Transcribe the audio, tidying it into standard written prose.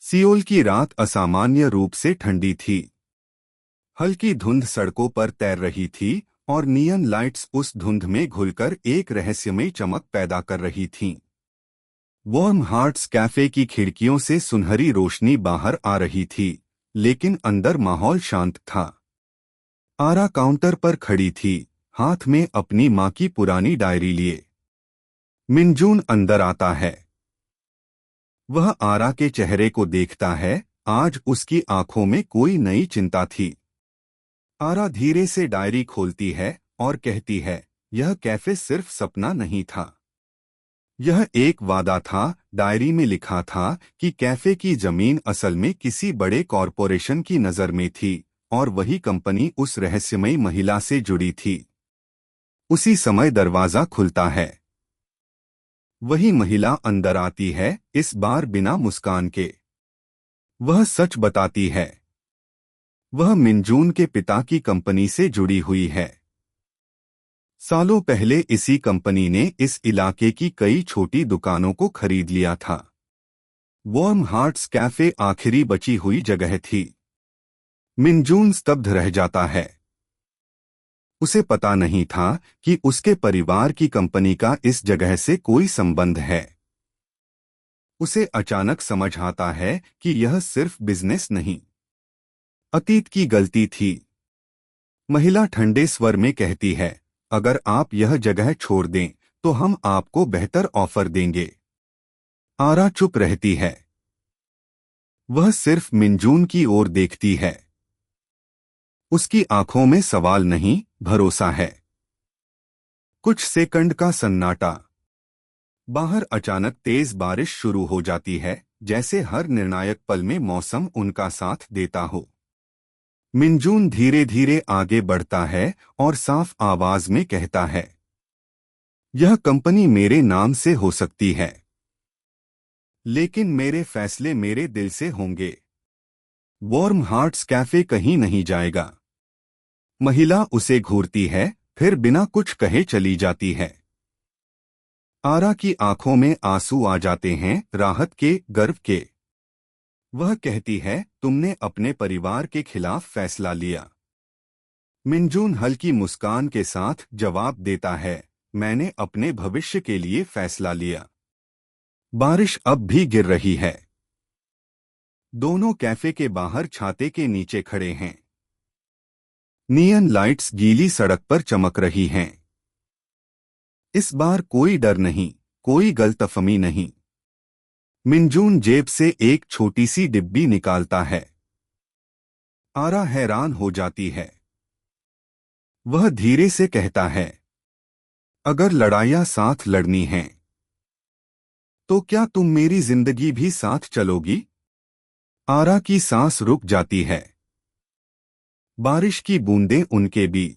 Seoul की रात असामान्य रूप से ठंडी थी। हल्की धुंध सड़कों पर तैर रही थी और नियन लाइट्स उस धुंध में घुलकर एक रहस्यमय चमक पैदा कर रही थीं। वार्म हार्ट्स कैफे की खिड़कियों से सुनहरी रोशनी बाहर आ रही थी, लेकिन अंदर माहौल शांत था। आरा काउंटर पर खड़ी थी, हाथ में अपनी माँ की पुरानी डायरी लिए। मिनजून अंदर आता है। वह आरा के चेहरे को देखता है। आज उसकी आंखों में कोई नई चिंता थी। आरा धीरे से डायरी खोलती है और कहती है, यह कैफे सिर्फ सपना नहीं था। यह एक वादा था। डायरी में लिखा था कि कैफे की जमीन असल में किसी बड़े कॉरपोरेशन की नज़र में थी और वही कंपनी उस रहस्यमयी महिला से जुड़ी थी। उसी समय दरवाजा खुलता है। वही महिला अंदर आती है, इस बार बिना मुस्कान के। वह सच बताती है। वह मिनजून के पिता की कंपनी से जुड़ी हुई है। सालों पहले इसी कंपनी ने इस इलाके की कई छोटी दुकानों को खरीद लिया था। वार्म हार्ट्स कैफे आखिरी बची हुई जगह थी। मिनजून स्तब्ध रह जाता है। उसे पता नहीं था कि उसके परिवार की कंपनी का इस जगह से कोई संबंध है। उसे अचानक समझ आता है कि यह सिर्फ बिजनेस नहीं, अतीत की गलती थी। महिला ठंडे स्वर में कहती है, अगर आप यह जगह छोड़ दें तो हम आपको बेहतर ऑफर देंगे। आरा चुप रहती है। वह सिर्फ मिनजून की ओर देखती है। उसकी आंखों में सवाल नहीं, भरोसा है। कुछ सेकंड का सन्नाटा। बाहर अचानक तेज बारिश शुरू हो जाती है, जैसे हर निर्णायक पल में मौसम उनका साथ देता हो। मिनजून धीरे धीरे आगे बढ़ता है और साफ आवाज में कहता है, यह कंपनी मेरे नाम से हो सकती है, लेकिन मेरे फैसले मेरे दिल से होंगे। वार्म हार्ट्स कैफे कहीं नहीं जाएगा। महिला उसे घूरती है, फिर बिना कुछ कहे चली जाती है। आरा की आंखों में आंसू आ जाते हैं, राहत के, गर्व के। वह कहती है, तुमने अपने परिवार के खिलाफ फैसला लिया। मिनजून हल्की मुस्कान के साथ जवाब देता है, मैंने अपने भविष्य के लिए फैसला लिया। बारिश अब भी गिर रही है। दोनों कैफे के बाहर छाते के नीचे खड़े हैं। नियन लाइट्स गीली सड़क पर चमक रही हैं। इस बार कोई डर नहीं, कोई गलतफहमी नहीं। मिनजून जेब से एक छोटी सी डिब्बी निकालता है। आरा हैरान हो जाती है। वह धीरे से कहता है, अगर लड़ाइयां साथ लड़नी हैं, तो क्या तुम मेरी जिंदगी भी साथ चलोगी? आरा की सांस रुक जाती है। बारिश की बूंदें उनके बीच